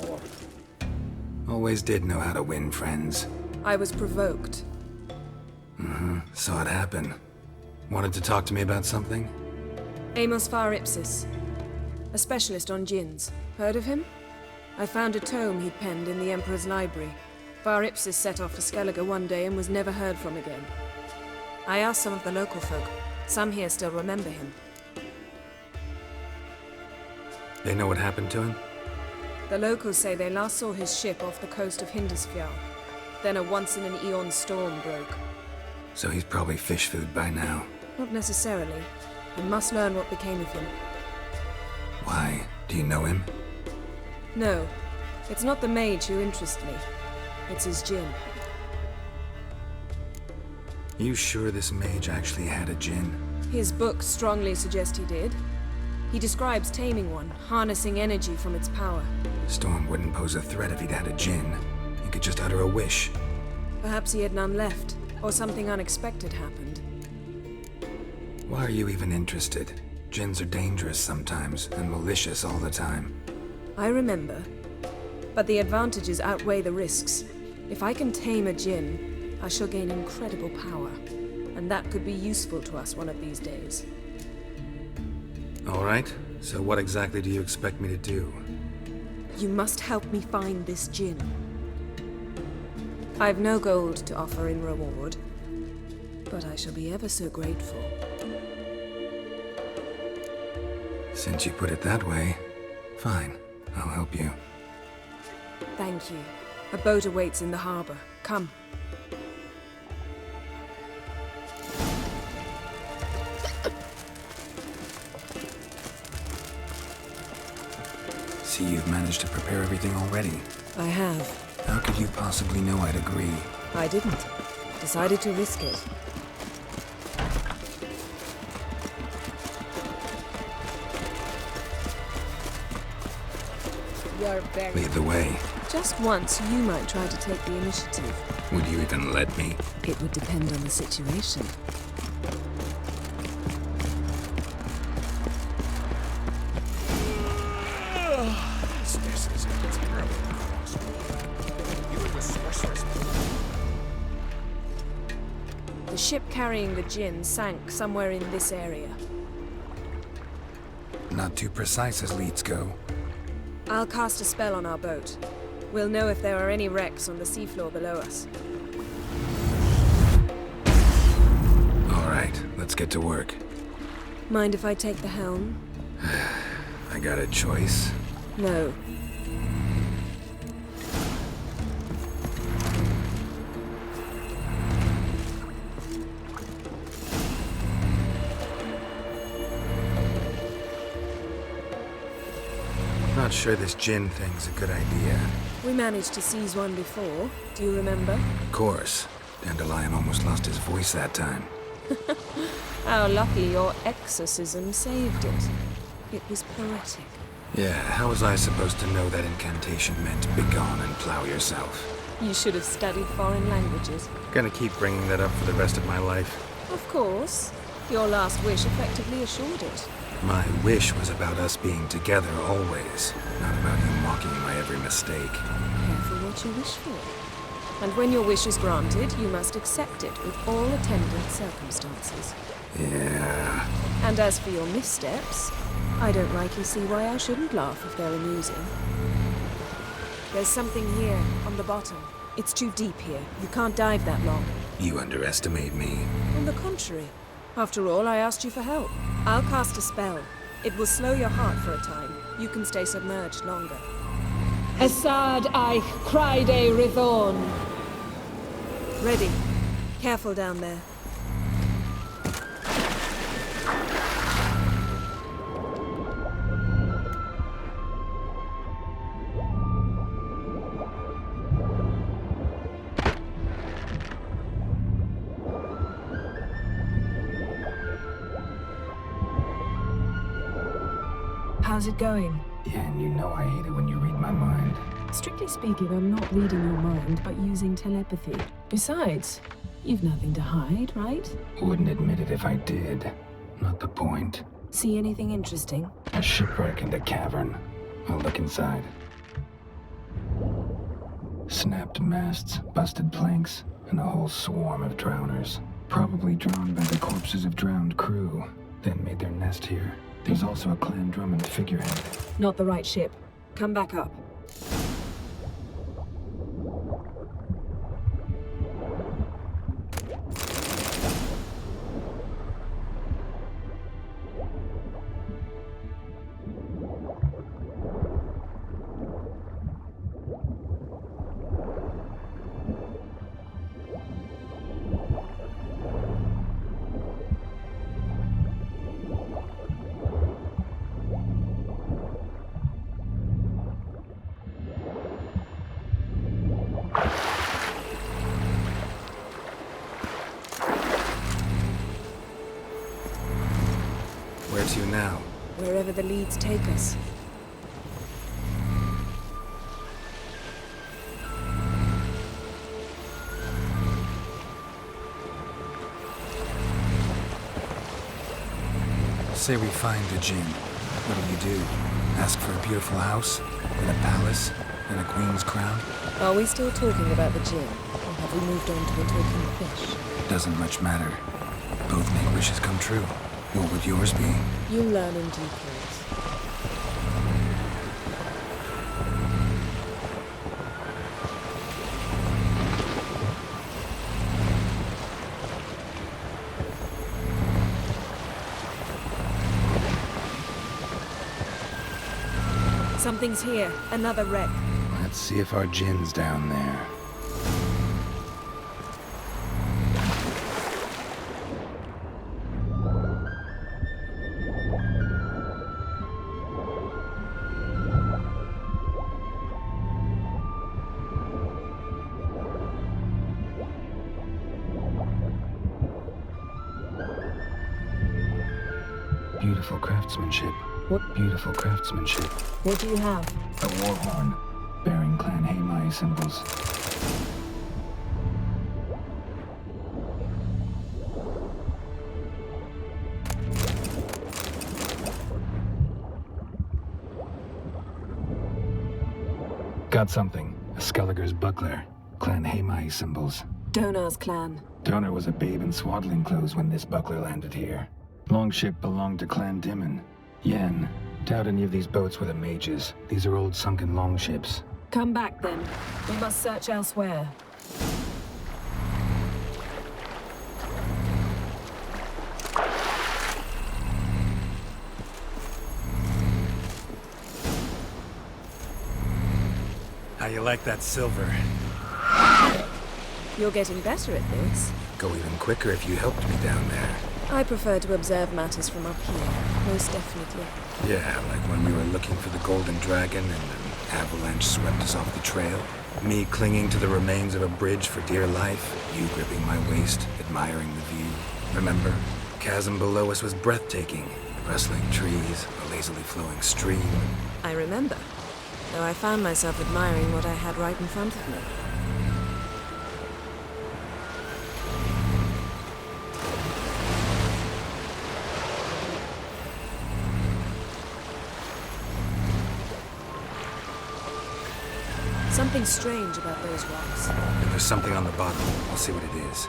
more. Always did know how to win friends. I was provoked. Saw it happen. Wanted to talk to me about something? Amos Far Ipsis, a specialist on djinns. Heard of him? I found a tome he'd penned in the Emperor's library. Far Ipsis set off for Skellige one day and was never heard from again. I asked some of the local folk. Some here still remember him. They know what happened to him? The locals say they last saw his ship off the coast of Hindisfjall. Then a once-in-an-eon storm broke. So he's probably fish food by now. Not necessarily. We must learn what became of him. Why? Do you know him? No. It's not the mage who interests me. It's his djinn. You sure this mage actually had a djinn? His books strongly suggest he did. He describes taming one, harnessing energy from its power. Storm wouldn't pose a threat if he'd had a djinn. He could just utter a wish. Perhaps he had none left, or something unexpected happened. Why are you even interested? Djinns are dangerous sometimes, and malicious all the time. I remember. But the advantages outweigh the risks. If I can tame a djinn, I shall gain incredible power. And that could be useful to us one of these days. All right. So what exactly do you expect me to do? You must help me find this djinn. I've no gold to offer in reward, but I shall be ever so grateful. Since you put it that way, fine. I'll help you. Thank you. A boat awaits in the harbor. Come. See, you've managed to prepare everything already. I have. How could you possibly know I'd agree? I didn't. Decided to risk it. You're very... Lead the way. Just once, you might try to take the initiative. Would you even let me? It would depend on the situation. This is a terrible crossroad. You were the sorceress. The ship carrying the djinn sank somewhere in this area. Not too precise as leads go. I'll cast a spell on our boat. We'll know if there are any wrecks on the seafloor below us. All right, let's get to work. Mind if I take the helm? I got a choice. No. Not sure this djinn thing's a good idea. We managed to seize one before. Do you remember? Of course. Dandelion almost lost his voice that time. How lucky your exorcism saved it. It was poetic. Yeah, how was I supposed to know that incantation meant begone and plow yourself? You should have studied foreign languages. Gonna keep bringing that up for the rest of my life. Of course. Your last wish effectively assured it. My wish was about us being together always, not about you mocking my every mistake. Careful what you wish for. And when your wish is granted, you must accept it with all attendant circumstances. Yeah. And as for your missteps, I don't rightly see why I shouldn't laugh if they're amusing. There's something here, on the bottom. It's too deep here. You can't dive that long. You underestimate me. On the contrary. After all, I asked you for help. I'll cast a spell. It will slow your heart for a time. You can stay submerged longer. Assad I cried a Rithorn. Ready. Careful down there. How's it going? Yeah, and you know I hate it when you read my mind. Strictly speaking, I'm not reading your mind, but using telepathy. Besides, you've nothing to hide, right? Wouldn't admit it if I did. Not the point. See anything interesting? A shipwreck and a cavern. I'll look inside. Snapped masts, busted planks, and a whole swarm of drowners. Probably drawn by the corpses of drowned crew, then made their nest here. There's also a Clan Drummond figurehead. Not the right ship. Come back up. Where to now? Wherever the leads take us. Say we find a Jinn. What do? Ask for a beautiful house? And a palace? And a queen's crown? Are we still talking about the Jinn? Or have we moved on to the talking fish? Doesn't much matter. Both make wishes come true. What would yours be? You learn in due course. Something's here. Another wreck. Let's see if our Jinn's down there. Beautiful craftsmanship. What? Beautiful craftsmanship. What do you have? A war horn, bearing Clan Haemai symbols. Got something. A Skelliger's buckler. Clan Haemai symbols. Donar's clan. Donar was a babe in swaddling clothes when this buckler landed here. Longship belonged to Clan Dimon. Yen, doubt any of these boats were the mages. These are old sunken longships. Come back then. We must search elsewhere. How you like that silver? You're getting better at this. Go even quicker if you helped me down there. I prefer to observe matters from up here, most definitely. Yeah, like when we were looking for the Golden Dragon and an avalanche swept us off the trail. Me clinging to the remains of a bridge for dear life, you gripping my waist, admiring the view. Remember? Chasm below us was breathtaking. Rustling trees, a lazily flowing stream. I remember, though I found myself admiring what I had right in front of me. Something strange about those rocks. And there's something on the bottom. I'll see what it is.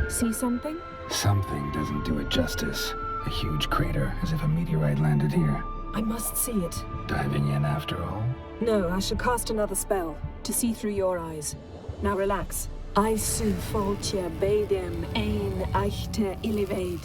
See something? Something doesn't do it justice. A huge crater, as if a meteorite landed here. I must see it. Diving in after all? No, I shall cast another spell, to see through your eyes. Now relax. Aisu foltja beidem ein eichte iliveid.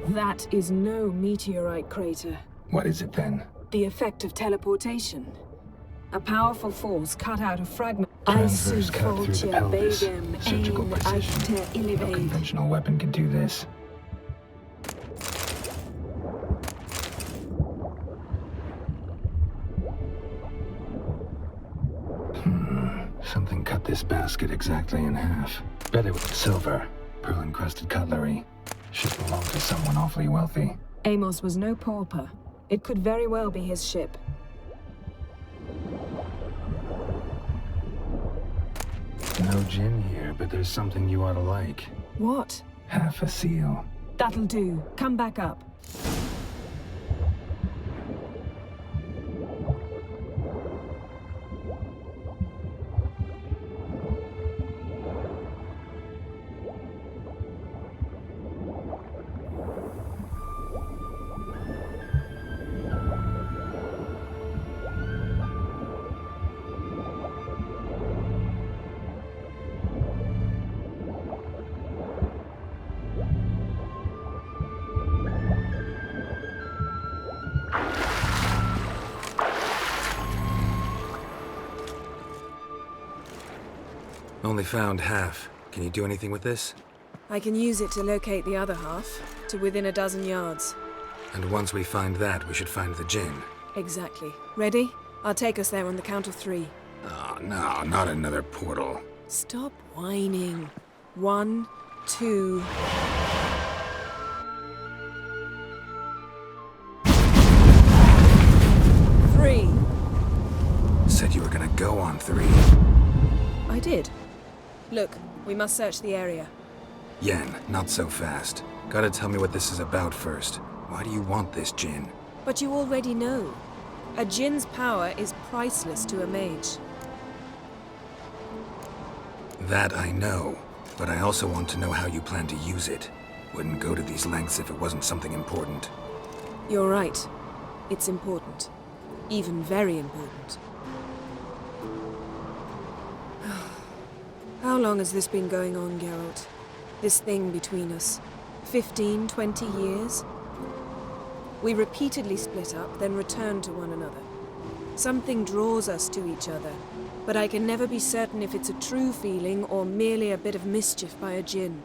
That is no meteorite crater. What is it then? The effect of teleportation. A powerful force cut out a fragment. Transverse cut through the pelvis. Surgical precision. No conventional weapon can do this. Something cut this basket exactly in half. Bet it was silver. Pearl-encrusted cutlery. Should belong to someone awfully wealthy. Amos was no pauper. It could very well be his ship. No gin here, but there's something you ought to like. What? Half a seal. That'll do. Come back up. Only found half. Can you do anything with this? I can use it to locate the other half, to within a dozen yards. And once we find that, we should find the gin. Exactly. Ready? I'll take us there on the count of 3. Oh, no, not another portal. Stop whining. 1, 2... Three. Said you were gonna go on 3. I did. Look, we must search the area. Yen, not so fast. Gotta tell me what this is about first. Why do you want this gin? But you already know. A djinn's power is priceless to a mage. That I know, but I also want to know how you plan to use it. Wouldn't go to these lengths if it wasn't something important. You're right. It's important. Even very important. How long has this been going on, Geralt? This thing between us? 15, 20 years? We repeatedly split up, then returned to one another. Something draws us to each other, but I can never be certain if it's a true feeling or merely a bit of mischief by a djinn.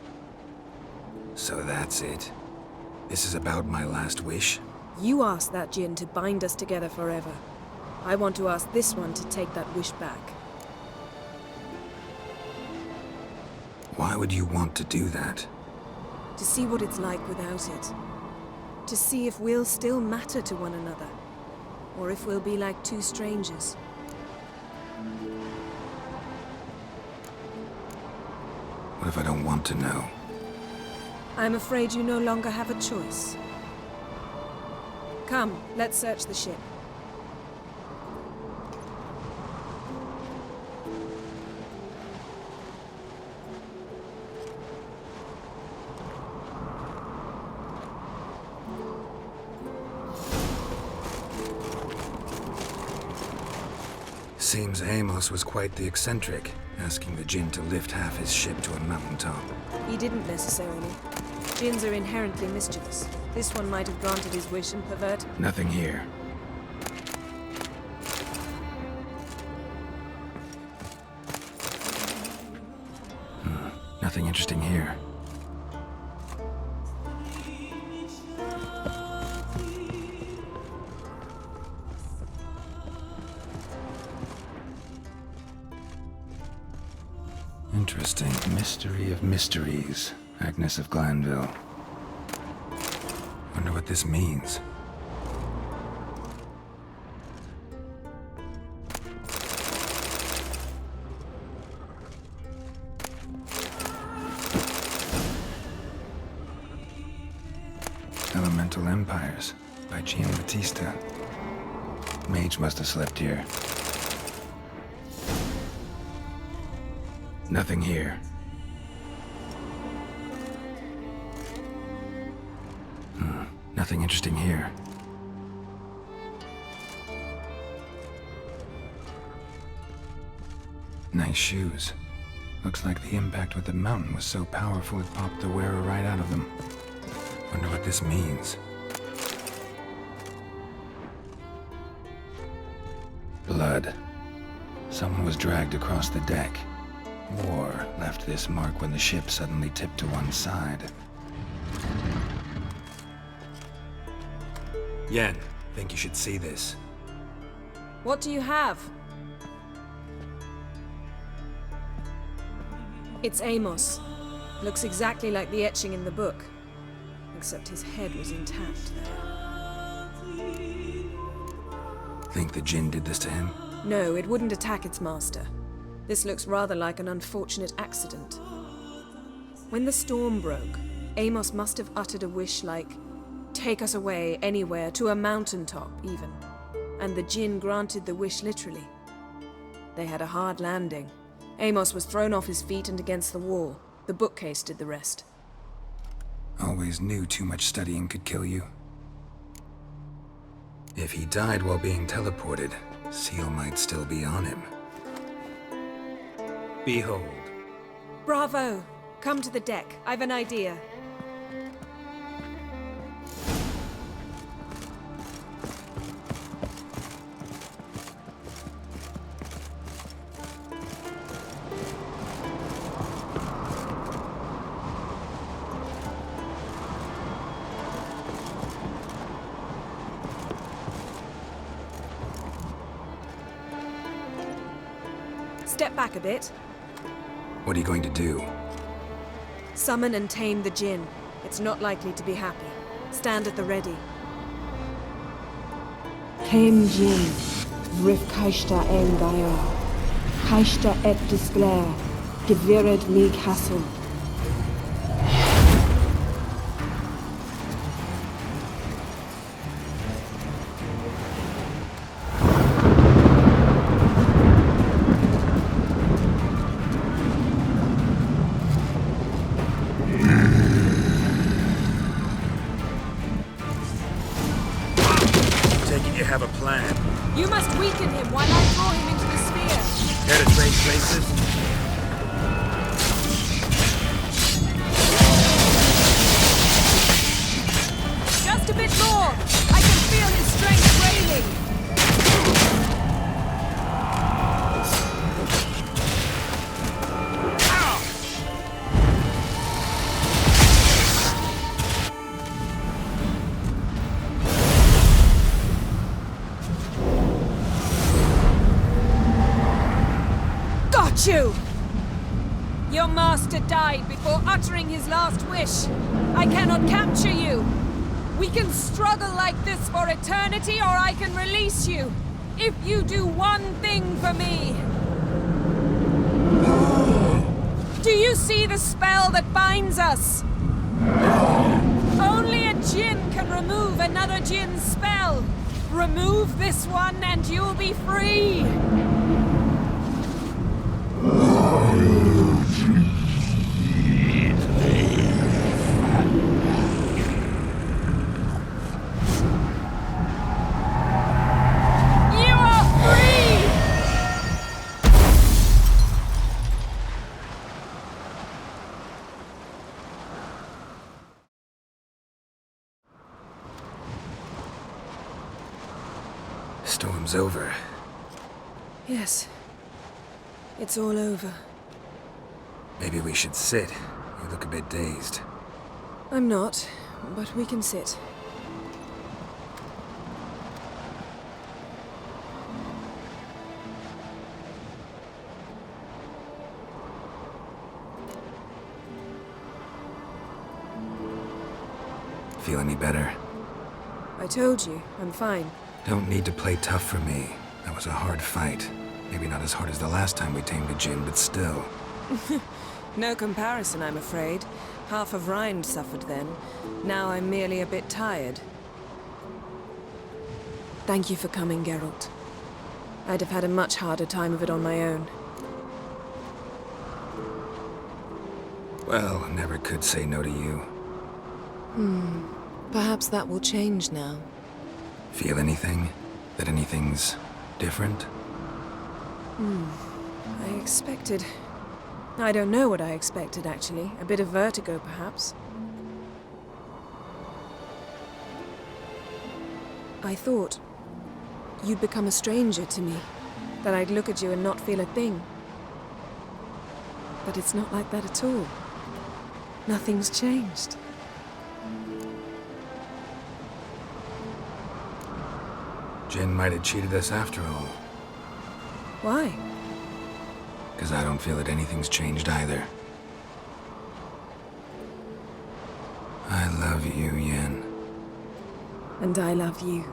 So that's it. This is about my last wish? You asked that djinn to bind us together forever. I want to ask this one to take that wish back. Why would you want to do that? To see what it's like without it. To see if we'll still matter to one another. Or if we'll be like two strangers. What if I don't want to know? I'm afraid you no longer have a choice. Come, let's search the ship. Seems Amos was quite the eccentric, asking the djinn to lift half his ship to a mountaintop. He didn't necessarily. Djinns are inherently mischievous. This one might have granted his wish and perverted. Nothing here. Nothing interesting here. Interesting. Mystery of mysteries. Agnes of Glanville. Wonder what this means. Elemental Empires by Giambattista. Mage must have slept here. Nothing here. Nothing interesting here. Nice shoes. Looks like the impact with the mountain was so powerful it popped the wearer right out of them. Wonder what this means. Blood. Someone was dragged across the deck. War left this mark when the ship suddenly tipped to one side. Yen, think you should see this. What do you have? It's Amos. Looks exactly like the etching in the book. Except his head was intact there. Think the Jinn did this to him? No, it wouldn't attack its master. This looks rather like an unfortunate accident. When the storm broke, Amos must have uttered a wish like, "Take us away, anywhere, to a mountaintop, even." And the Jinn granted the wish literally. They had a hard landing. Amos was thrown off his feet and against the wall. The bookcase did the rest. Always knew too much studying could kill you. If he died while being teleported, Seal might still be on him. Behold. Bravo! Come to the deck. I've an idea. Step back a bit. What are you going to do? Summon and tame the Jinn. It's not likely to be happy. Stand at the ready. Came Jin, Rif Kaishta en Gaia, Kaishta et Disglair, Gevired mig Hassel. You have a plan. You must weaken him while I throw him into the sphere. Care to trade places? Just a bit more. I can feel his strength waning. You! Your master died before uttering his last wish. I cannot capture you. We can struggle like this for eternity, or I can release you. If you do one thing for me. Do you see the spell that binds us? Only a Jinn can remove another Jinn's spell. Remove this one and you'll be free. Storm's over. Yes. It's all over. Maybe we should sit. You look a bit dazed. I'm not, but we can sit. Feel any better? I told you, I'm fine. Don't need to play tough for me. That was a hard fight. Maybe not as hard as the last time we tamed a Jinn, but still. No comparison, I'm afraid. Half of Rind suffered then. Now I'm merely a bit tired. Thank you for coming, Geralt. I'd have had a much harder time of it on my own. Well, never could say no to you. Perhaps that will change now. Feel anything? That anything's different? I expected... I don't know what I expected, actually. A bit of vertigo, perhaps. I thought you'd become a stranger to me, that I'd look at you and not feel a thing. But it's not like that at all. Nothing's changed. Jinn might have cheated us after all. Why? Because I don't feel that anything's changed either. I love you, Yen. And I love you.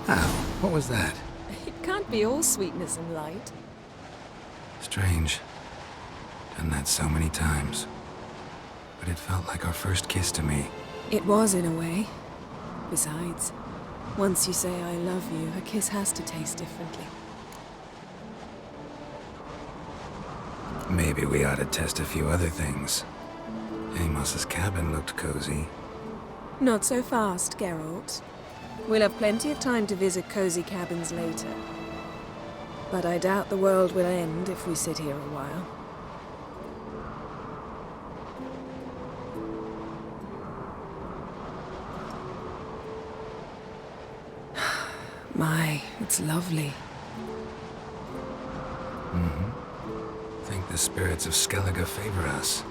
Ow, what was that? It can't be all sweetness and light. Strange. Done that so many times. But it felt like our first kiss to me. It was, in a way. Besides, once you say I love you, a kiss has to taste differently. Maybe we ought to test a few other things. Amos's cabin looked cozy. Not so fast, Geralt. We'll have plenty of time to visit cozy cabins later. But I doubt the world will end if we sit here a while. My, it's lovely. Think the spirits of Skellige favor us.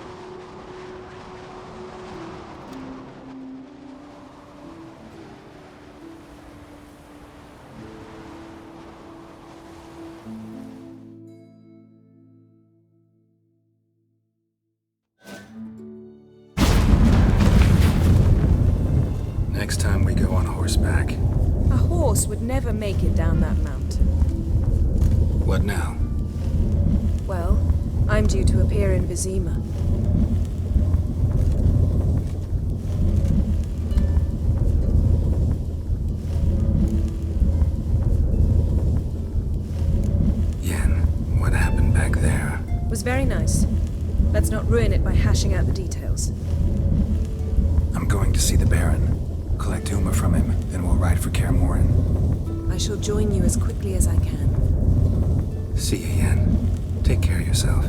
Next time we go on horseback. A horse would never make it down that mountain. What now? Well, I'm due to appear in Vizima. Yen, what happened back there? It was very nice. Let's not ruin it by hashing out the details. I'm going to see the Baron. Collect Uma from him, then we'll ride for Kaer Morhen. I shall join you as quickly as I can. See you, Yen. Take care of yourself.